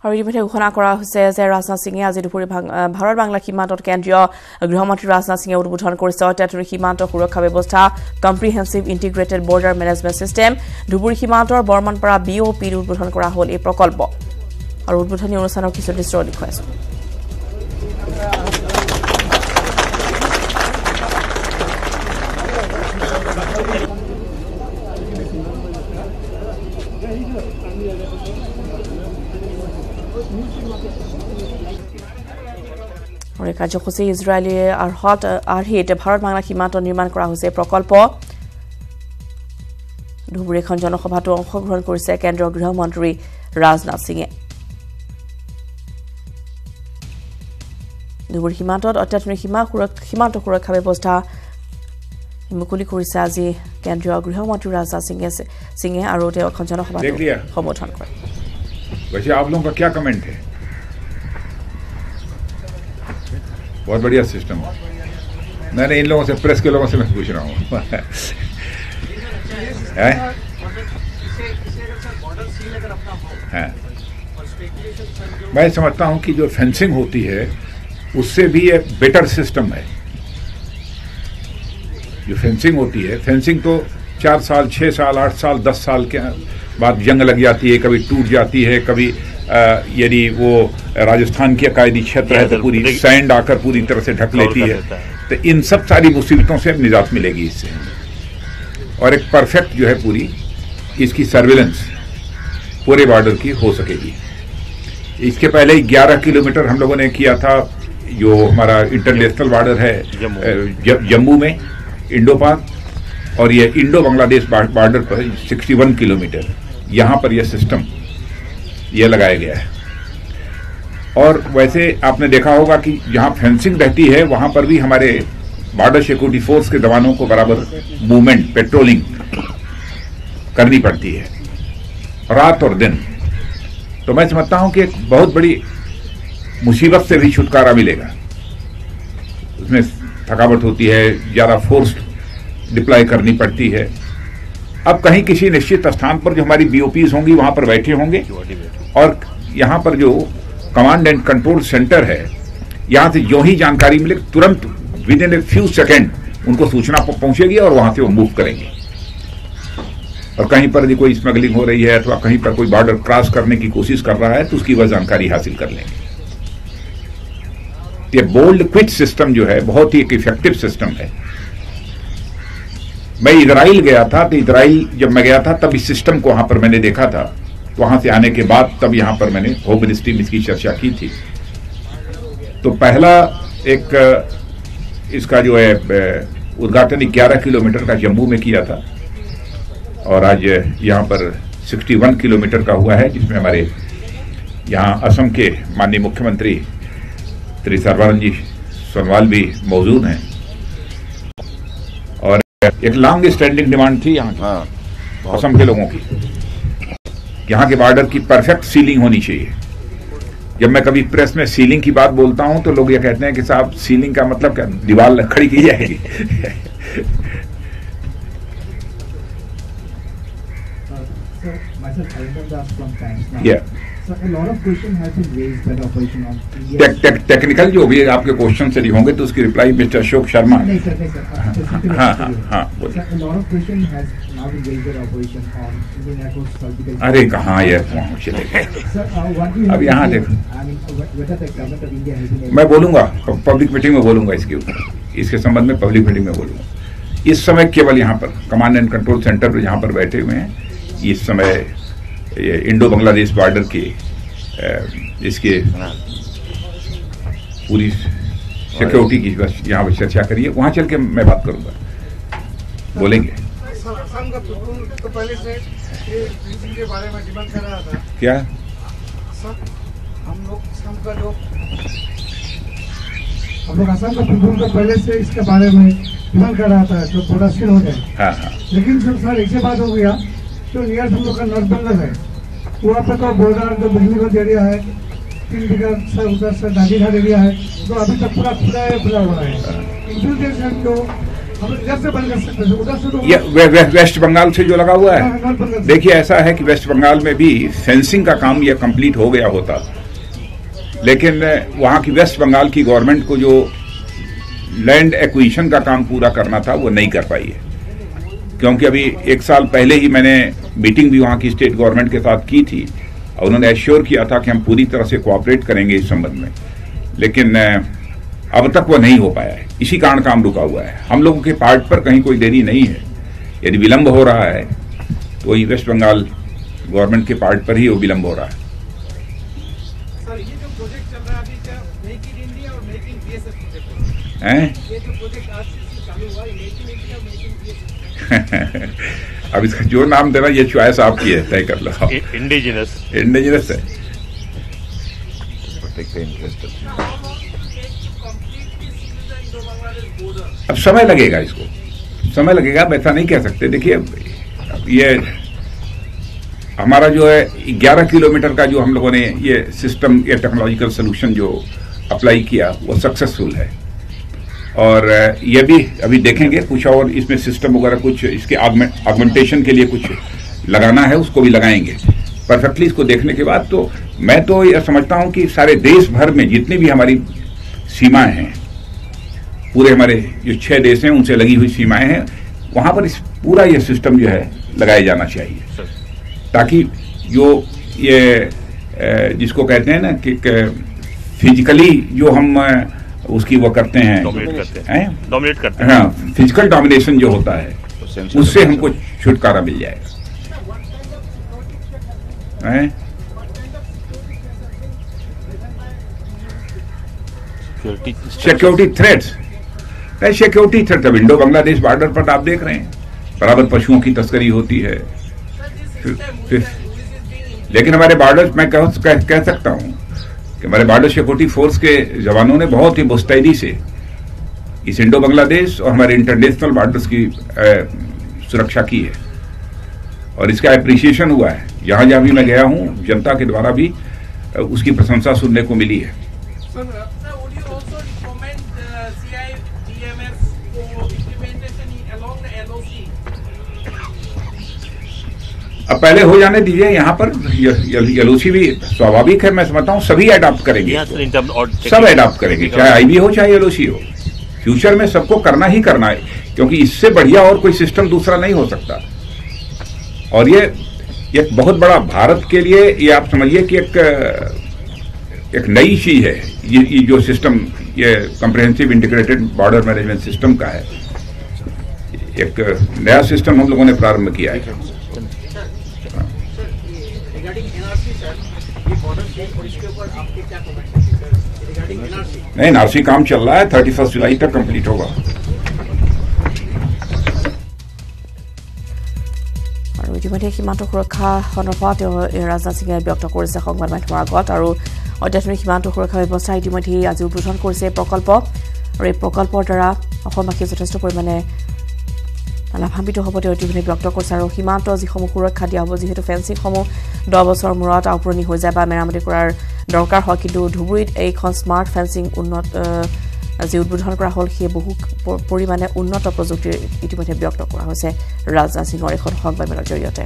আৰু ইতিমধ্যে ঘোষণা কৰা হৈছে যে ৰাজনাথ সিঙে আজি দুপৰীয়া ভাৰত বাংলা সীমান্তত কেন্দ্ৰীয় গৃহমন্ত্ৰী ৰাজনাথ সিঙে উদ্বোধন কৰিছে অত্যাধুনিক সীমান্ত সুৰক্ষা ব্যৱস্থা comprehensive integrated border management system Dhubri সীমান্তৰ বৰ্মনপাৰা BOPৰ উদ্বোধন কৰা হ'ল এই প্ৰকল্প আৰু উদ্বোধনী অনুষ্ঠানৰ কিছু দৃশ্য দেখুৱাইছো और एक कार्यसूची इजरायली आर्हित भारत बांग्ला सीमांत निर्माण करा हुए प्रकल्प धुबुरी जनसभात अंशग्रहण करिছে केंद्रीय गृहमंत्री राजनाथ सिंहे धुबुरी सीमांतत अत्याधुनिक सीमांत सुरक्षा व्यवस्था मुकली करिছে আজি केंद्रीय गृहमंत्री राजनाथ सिंहे और जनसभात संबोधन करे। वैसे आप लोगों का क्या कमेंट है? बहुत बढ़िया सिस्टम है। मैंने इन लोगों से प्रेस के लोगों से मैं पूछ रहा हूँ मैं समझता हूँ कि जो फेंसिंग होती है उससे भी एक बेटर सिस्टम है। जो फेंसिंग होती है, फेंसिंग तो 4 साल 6 साल 8 साल 10 साल के बाद जंग लग जाती है, कभी टूट जाती है, कभी यदि वो राजस्थान की अकायदी क्षेत्र है तो पूरी सैंड आकर पूरी तरह से ढक लेती है। तो इन सब सारी मुसीबतों से निजात मिलेगी इससे और एक परफेक्ट जो है पूरी इसकी सर्विलेंस पूरे बॉर्डर की हो सकेगी। इसके पहले 11 किलोमीटर हम लोगों ने किया था जो हमारा इंटरनेशनल बॉर्डर है जम्मू में इंडो पाक और ये इंडो बांग्लादेश बॉर्डर पर 61 किलोमीटर यहाँ पर यह सिस्टम ये लगाया गया है। और वैसे आपने देखा होगा कि जहां फेंसिंग रहती है वहां पर भी हमारे बॉर्डर सिक्योरिटी फोर्स के जवानों को बराबर मूवमेंट पेट्रोलिंग करनी पड़ती है रात और दिन। तो मैं समझता हूं कि एक बहुत बड़ी मुसीबत से भी छुटकारा मिलेगा। उसमें थकावट होती है, ज्यादा फोर्स डिप्लॉय करनी पड़ती है। अब कहीं किसी निश्चित स्थान पर जो हमारी BOPs होंगी वहां पर बैठे होंगे और यहां पर जो कमांड एंड कंट्रोल सेंटर है यहां से जो ही जानकारी मिले तुरंत with in a few second उनको सूचना पहुंचेगी और वहां से वो मूव करेंगे। और कहीं पर यदि कोई स्मगलिंग हो रही है अथवा कहीं पर कोई बॉर्डर क्रॉस करने की कोशिश कर रहा है तो उसकी वह जानकारी हासिल कर लेंगे। ये बोल्ड क्विक सिस्टम जो है बहुत ही एक इफेक्टिव सिस्टम है। मैं इजराइल गया था तो इजराइल जब मैं गया था तब इस सिस्टम को वहां पर मैंने देखा था। वहां से आने के बाद तब यहां पर मैंने होम मिनिस्ट्री में इसकी चर्चा की थी। तो पहला एक इसका जो है उद्घाटन 11 किलोमीटर का जम्मू में किया था और आज यहां पर 61 किलोमीटर का हुआ है जिसमें हमारे यहां असम के माननीय मुख्यमंत्री श्री सर्बानंद जी सोनोवाल भी मौजूद हैं। और एक लॉन्ग स्टैंडिंग डिमांड थी यहाँ की असम के लोगों की, यहाँ के बॉर्डर की परफेक्ट सीलिंग होनी चाहिए। जब मैं कभी प्रेस में सीलिंग की बात बोलता हूं तो लोग ये कहते हैं कि साहब सीलिंग का मतलब क्या, दीवार खड़ी की जाएगी? टेक्निकल जो भी आपके क्वेश्चन से होंगे तो उसकी रिप्लाई मिस्टर अशोक शर्मा। अरे कहाँ ये चले गए? अब यहाँ देखो मैं बोलूंगा पब्लिक मीटिंग में बोलूंगा इसके ऊपर, इसके संबंध में पब्लिक मीटिंग में बोलूंगा। इस समय केवल यहाँ पर कमांड एंड कंट्रोल सेंटर पर यहाँ पर बैठे हुए हैं। इस समय ये इंडो बांग्लादेश बॉर्डर की इसके पूरी सिक्योरिटी की यहाँ पर चर्चा करिए, वहां चल के मैं बात करूंगा, बोलेंगे। तो पहले से के बारे में डिमांड कर रहा था क्या हम लोग असम का पहले से इसके बारे में डिमांड कर रहा था जो प्रोडक्शन हो जाए। हाँ। लेकिन सर एक बात हो गया जो नियर हम लोग का नॉर्थ बंगाल है वहाँ पे तो बॉर्डर जो बिजली का एरिया है 3 बीघा सर उधर से 2.5 एरिया है तो अभी तक पूरा खुला हुआ है। जो हम इधर से बंद कर सकते हैं, उधर से तो ये वेस्ट बंगाल से जो लगा हुआ है, देखिए ऐसा है कि वेस्ट बंगाल में भी फेंसिंग का काम ये कंप्लीट हो गया होता, लेकिन वहां की वेस्ट बंगाल की गवर्नमेंट को जो लैंड एक्विजिशन का काम पूरा करना था वो नहीं कर पाई है, क्योंकि अभी 1 साल पहले ही मैंने मीटिंग भी वहां की स्टेट गवर्नमेंट के साथ की थी और उन्होंने एश्योर किया था कि हम पूरी तरह से कोऑपरेट करेंगे इस संबंध में, लेकिन अब तक वो नहीं हो पाया है। इसी कारण काम रुका हुआ है। हम लोगों के पार्ट पर कहीं कोई देरी नहीं है, यदि विलंब हो रहा है तो वही वेस्ट बंगाल गवर्नमेंट के पार्ट पर ही वो विलंब हो रहा है। सर, ये जो प्रोजेक्ट चल रहा है अभी, क्या मेक इन इंडिया और मेक इन बीएसएफ प्रोजेक्ट हैं? ये जो प्रोजेक्ट आज से चालू हुआ है, मेक इन इंडिया और मेक इन बीएसएफ, अब इसका जो नाम देना ये चॉइस आपकी है, तय कर लो। इंडिजिनस है। अब समय लगेगा, इसको समय लगेगा, ऐसा नहीं कह सकते। देखिए ये हमारा जो है 11 किलोमीटर का जो हम लोगों ने ये सिस्टम, ये टेक्नोलॉजिकल सोल्यूशन जो अप्लाई किया वो सक्सेसफुल है, और ये भी अभी देखेंगे कुछ और इसमें सिस्टम वगैरह कुछ इसके ऑगमेंटेशन के लिए कुछ लगाना है, उसको भी लगाएंगे परफेक्टली। इसको देखने के बाद तो मैं तो यह समझता हूं कि सारे देश भर में जितनी भी हमारी सीमाएं हैं, पूरे हमारे जो 6 देश हैं उनसे लगी हुई सीमाएं हैं, वहां पर इस पूरा ये सिस्टम जो है लगाया जाना चाहिए, ताकि जो ये जिसको कहते हैं ना कि फिजिकली जो हम उसकी वो करते हैं, डोमिनेट करते हैं, हाँ, फिजिकल डोमिनेशन जो होता है उससे हमको छुटकारा मिल जाएगा। सिक्योरिटी थ्रेट्स नहीं, सिक्योरिटी थ्रेट अब इंडो बांग्लादेश बॉर्डर पर आप देख रहे हैं बराबर पशुओं की तस्करी होती है। लेकिन हमारे बॉर्डर, मैं कह सकता हूं कि हमारे बॉर्डर सिक्योरिटी फोर्स के जवानों ने बहुत ही मुस्तैदी से इस इंडो बांग्लादेश और हमारे इंटरनेशनल बॉर्डर्स की सुरक्षा की है, और इसका अप्रिसिएशन हुआ है। जहां जहां भी मैं गया हूं, जनता के द्वारा भी उसकी प्रशंसा सुनने को मिली है। अब पहले हो जाने दीजिए, यहाँ पर एलओसी भी स्वाभाविक है, मैं समझता हूँ सभी अडॉप्ट करेंगे, सब अडॉप्ट करेंगे, चाहे आईबी हो चाहे एलओसी हो। फ्यूचर में सबको करना ही करना है, क्योंकि इससे बढ़िया और कोई सिस्टम दूसरा नहीं हो सकता। और ये एक बहुत बड़ा भारत के लिए, ये आप समझिए कि एक नई चीज है ये जो सिस्टम, ये comprehensive integrated border management system का है, एक नया सिस्टम हम लोगों ने प्रारंभ किया है। नहीं, एनआरसी काम चल रहा है, 31 जुलाई तक कंप्लीट होगा। আৰু ইতিমধ্যে সীমান্ত সুৰক্ষা সন্দৰ্ভত ৰাজনাথ সিঙে ব্যক্ত কৰিছে সংবাদ মাধ্যমৰ আগত, আৰু অত্যাধুনিক সীমান্ত সুৰক্ষা ব্যৱস্থা ইতিমধ্যে আজি উদ্বোধন কৰিছে প্ৰকল্প, আৰু এই প্ৰকল্পৰ দ্বাৰা অসমবাসী যথেষ্ট পৰিমাণে লাভান্বিত হ'ব তেওঁ ইতিমধ্যে ব্যক্ত কৰিছে। আৰু সীমান্ত যিসমূহ সুৰক্ষা দিয়া হ'ব, যিহেতু ফেন্সিংসমূহ 10 বছৰৰ মূৰত আওপুৰণি হৈ যায় বা মেৰামতি কৰাৰ দৰকাৰ হয়, কিন্তু ধুবুৰীত এইখন স্মাৰ্ট ফেন্সিং যি উদ্বোধন কৰা হ'ল সেয়ে বহু পৰিমাণে উন্নত প্ৰযুক্তিৰ ইতিমধ্যে ব্যক্ত কৰা হৈছে ৰাজনাথ সিঙৰ এখন সংবাদমেলৰ জৰিয়তে।